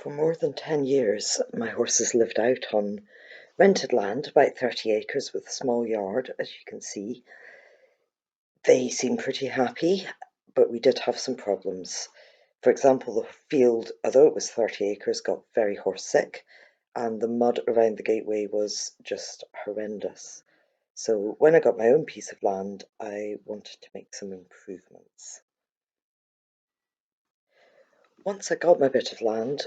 For more than 10 years, my horses lived out on rented land, about 30 acres with a small yard, as you can see. They seemed pretty happy, but we did have some problems. For example, the field, although it was 30 acres, got very horse sick, and the mud around the gateway was just horrendous. So when I got my own piece of land, I wanted to make some improvements. Once I got my bit of land,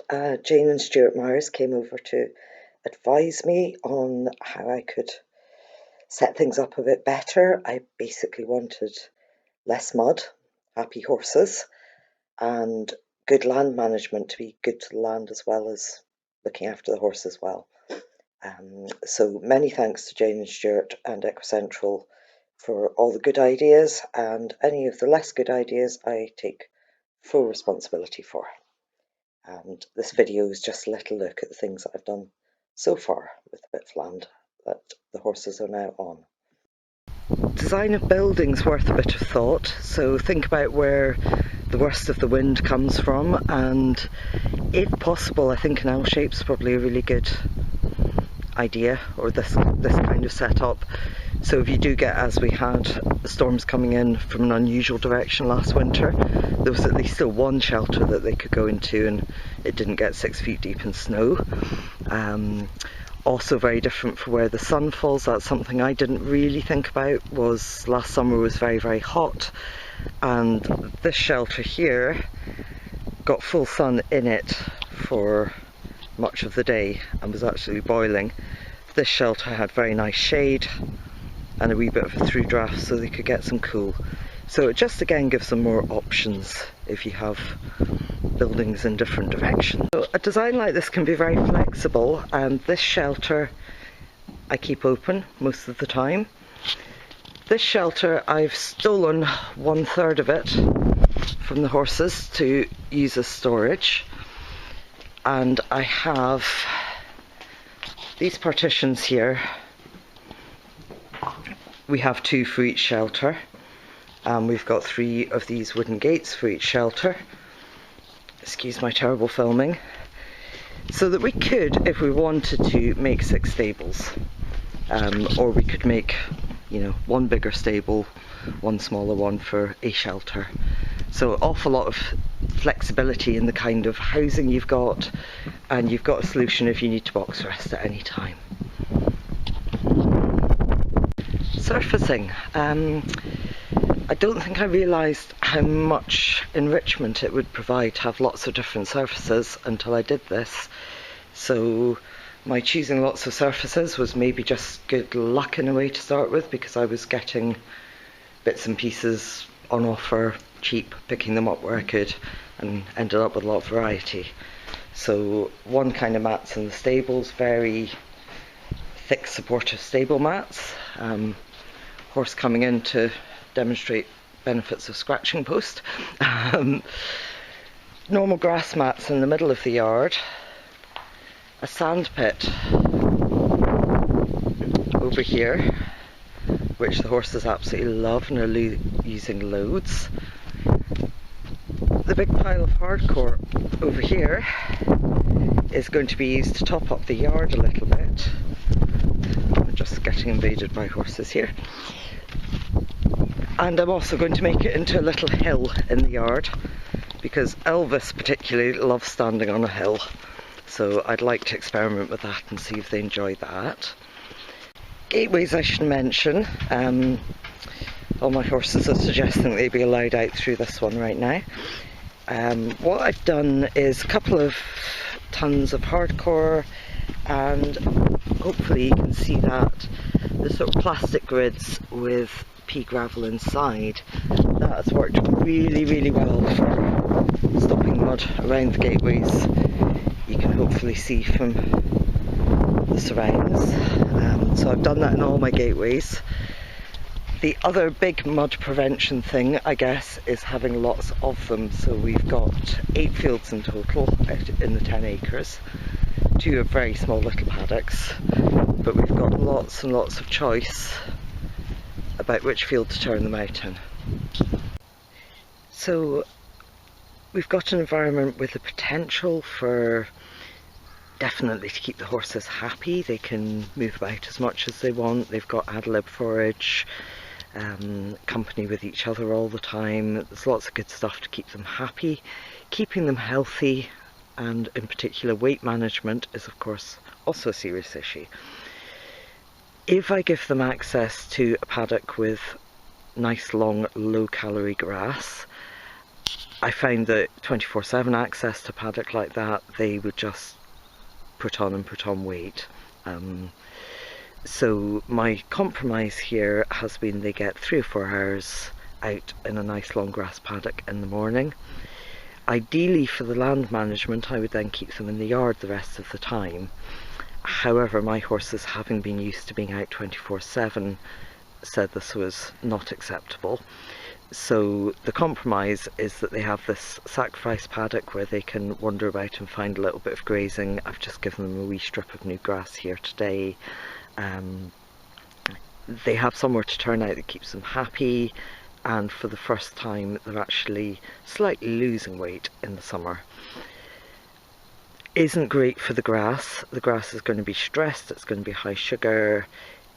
Jane and Stuart Myers came over to advise me on how I could set things up a bit better. I basically wanted less mud, happy horses, and good land management to be good to the land as well as looking after the horse as well. So many thanks to Jane and Stuart and Equicentral for all the good ideas, and any of the less good ideas I take full responsibility for. And this video is just a little look at the things that I've done so far with the bit of land that the horses are now on. Design of buildings worth a bit of thought, so think about where the worst of the wind comes from, and if possible I think an L shape's probably a really good idea, or this kind of setup. So if you do get, as we had, storms coming in from an unusual direction last winter, there was at least still one shelter that they could go into and it didn't get 6 feet deep in snow. Also very different for where the sun falls. That's something I didn't really think about. Was last summer was very, very hot, and this shelter here got full sun in it for much of the day and was actually boiling. This shelter had very nice shade and a wee bit of a through draft so they could get some cool. So it just again gives them more options if you have buildings in different directions. So a design like this can be very flexible, and this shelter I keep open most of the time. This shelter I've stolen 1/3 of it from the horses to use as storage, and I have these partitions here. We have 2 for each shelter, and we've got 3 of these wooden gates for each shelter. Excuse my terrible filming. So that we could, if we wanted to, make 6 stables, or we could make, you know, 1 bigger stable, 1 smaller one for a shelter. So an awful lot of flexibility in the kind of housing you've got, and you've got a solution if you need to box rest at any time. Surfacing. I don't think I realised how much enrichment it would provide to have lots of different surfaces until I did this. So my choosing lots of surfaces was maybe just good luck in a way to start with, because I was getting bits and pieces on offer cheap, picking them up where I could, and ended up with a lot of variety. So one kind of mats in the stables, very thick supportive stable mats. Horse coming in to demonstrate benefits of scratching post. Normal grass mats in the middle of the yard. A sand pit over here, which the horses absolutely love and are using loads. The big pile of hardcore over here is going to be used to top up the yard a little bit. I'm just getting invaded by horses here. And I'm also going to make it into a little hill in the yard, because Elvis particularly loves standing on a hill. So I'd like to experiment with that and see if they enjoy that. Gateways I should mention. All my horses are suggesting they be allowed out through this one right now. What I've done is a couple of tons of hardcore, and hopefully you can see that the sort of plastic grids with pea gravel inside. That has worked really, really well for stopping mud around the gateways. You can hopefully see from the surrounds. So I've done that in all my gateways. The other big mud prevention thing, I guess, is having lots of them. So we've got 8 fields in total in the 10 acres. 2 are very small little paddocks, but we've got lots and lots of choice about which field to turn them out in. So we've got an environment with the potential for definitely to keep the horses happy. They can move about as much as they want. They've got ad lib forage, company with each other all the time. There's lots of good stuff to keep them happy. Keeping them healthy, and in particular weight management, is of course also a serious issue. If I give them access to a paddock with nice long low calorie grass, I found that 24/7 access to a paddock like that, they would just put on weight. So my compromise here has been they get 3 or 4 hours out in a nice long grass paddock in the morning. Ideally for the land management I would then keep them in the yard the rest of the time. However, my horses, having been used to being out 24/7, said this was not acceptable. So the compromise is that they have this sacrifice paddock where they can wander about and find a little bit of grazing. I've just given them a wee strip of new grass here today. They have somewhere to turn out that keeps them happy, and for the first time they're actually slightly losing weight in the summer. Isn't great for the grass. The grass is going to be stressed, it's going to be high sugar,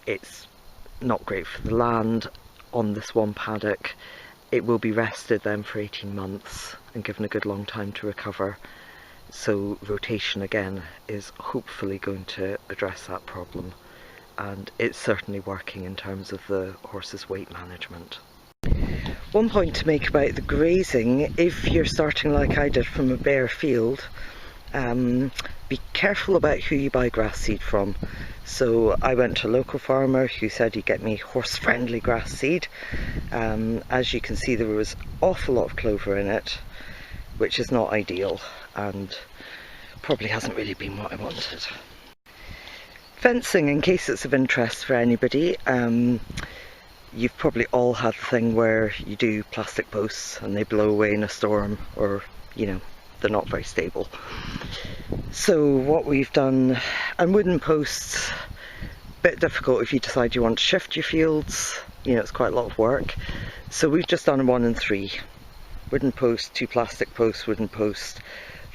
it's not great for the land. On this one paddock it will be rested then for 18 months and given a good long time to recover. So rotation again is hopefully going to address that problem, and it's certainly working in terms of the horse's weight management. One point to make about the grazing: if you're starting like I did from a bare field, be careful about who you buy grass seed from. So I went to a local farmer who said he'd get me horse-friendly grass seed. As you can see, there was an awful lot of clover in it, which is not ideal and probably hasn't really been what I wanted. Fencing, in case it's of interest for anybody, you've probably all had the thing where you do plastic posts and they blow away in a storm, or you know, they're not very stable. So what we've done, and wooden posts, a bit difficult if you decide you want to shift your fields, you know, it's quite a lot of work. So we've just done a 1 and 3. Wooden post, 2 plastic posts, wooden post.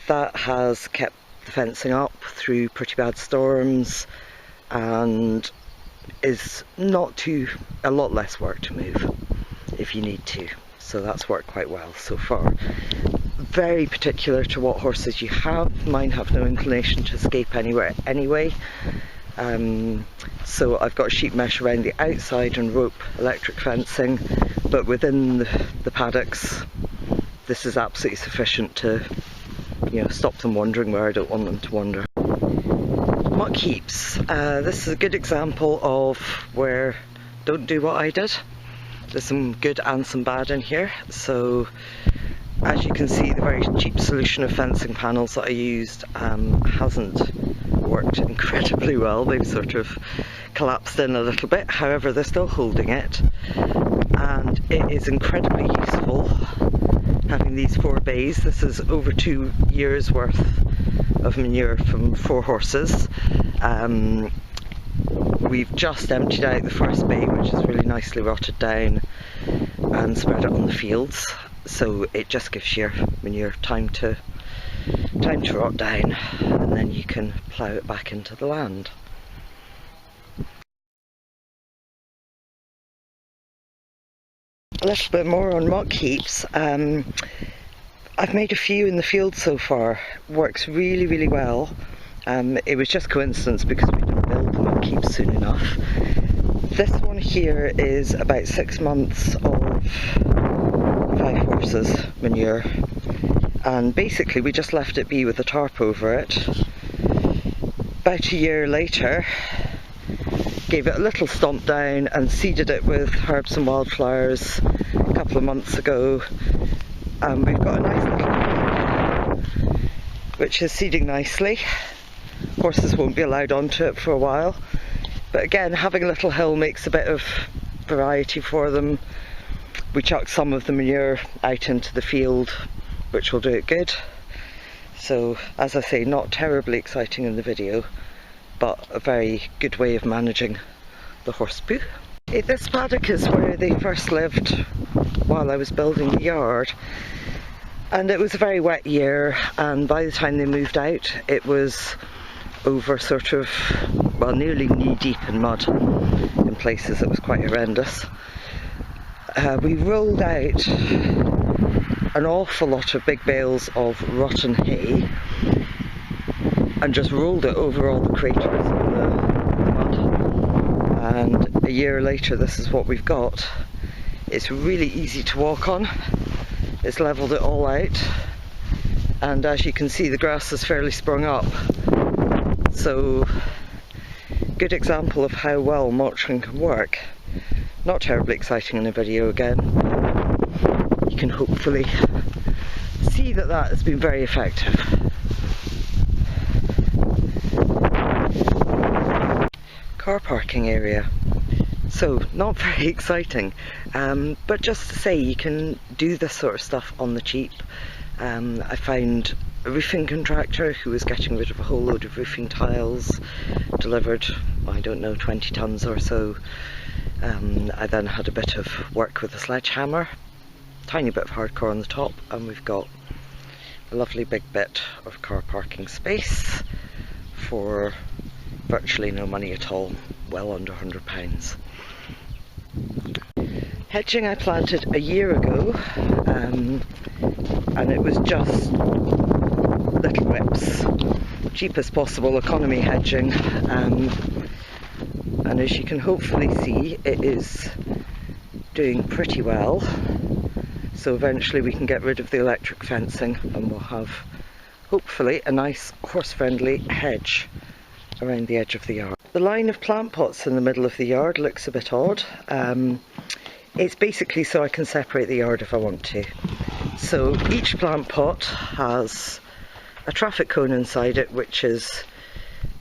That has kept the fencing up through pretty bad storms and is not a lot less work to move if you need to. So that's worked quite well so far. Very particular to what horses you have. Mine have no inclination to escape anywhere anyway. So I've got sheep mesh around the outside and rope electric fencing, but within the paddocks this is absolutely sufficient to, you know, stop them wandering where I don't want them to wander. Muck heaps. This is a good example of where don't do what I did. There's some good and some bad in here. So as you can see, the very cheap solution of fencing panels that I used hasn't worked incredibly well. They've sort of collapsed in a little bit. However, they're still holding it, and it is incredibly useful having these 4 bays. This is over 2 years worth of manure from 4 horses. We've just emptied out the first bay, which is really nicely rotted down, and spread it on the fields. So it just gives your manure time to rot down, and then you can plough it back into the land. A little bit more on muck heaps. I've made a few in the field so far. Works really, really well. It was just coincidence because we didn't build the muck heaps soon enough. This one here is about 6 months of 5 horses manure, and basically we just left it be with a tarp over it. About a year later, gave it a little stomp down and seeded it with herbs and wildflowers a couple of months ago, and we've got a nice little which is seeding nicely. Horses won't be allowed onto it for a while, but again, having a little hill makes a bit of variety for them. We chucked some of the manure out into the field, which will do it good. So, as I say, not terribly exciting in the video, but a very good way of managing the horse poo. This paddock is where they first lived while I was building the yard. And it was a very wet year, and by the time they moved out it was over sort of, well, nearly knee deep in mud in places. It was quite horrendous. We rolled out an awful lot of big bales of rotten hay and just rolled it over all the craters in the mud. And a year later, this is what we've got. It's really easy to walk on. It's levelled it all out, and as you can see, the grass has fairly sprung up. So, good example of how well mulching can work. Not terribly exciting in a video again. You can hopefully see that that has been very effective. Car parking area. So, not very exciting, but just to say, you can do this sort of stuff on the cheap. I found a roofing contractor who was getting rid of a whole load of roofing tiles, delivered, I don't know, 20 tonnes or so. I then had a bit of work with a sledgehammer, tiny bit of hardcore on the top, and we've got a lovely big bit of car parking space for virtually no money at all, well under £100. Hedging I planted a year ago, and it was just little whips, cheapest possible economy hedging, and as you can hopefully see, it is doing pretty well. So eventually we can get rid of the electric fencing and we'll have hopefully a nice horse-friendly hedge around the edge of the yard. The line of plant pots in the middle of the yard looks a bit odd. It's basically so I can separate the yard if I want to. So each plant pot has a traffic cone inside it, which is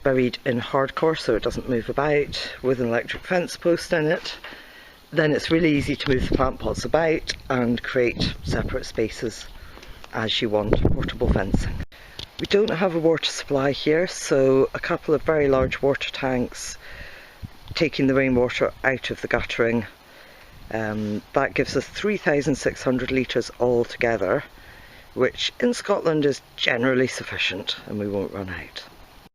buried in hardcore so it doesn't move about, with an electric fence post in it. Then it's really easy to move the plant pots about and create separate spaces as you want, portable fencing. We don't have a water supply here, so a couple of very large water tanks taking the rainwater out of the guttering. That gives us 3,600 litres altogether, which in Scotland is generally sufficient and we won't run out.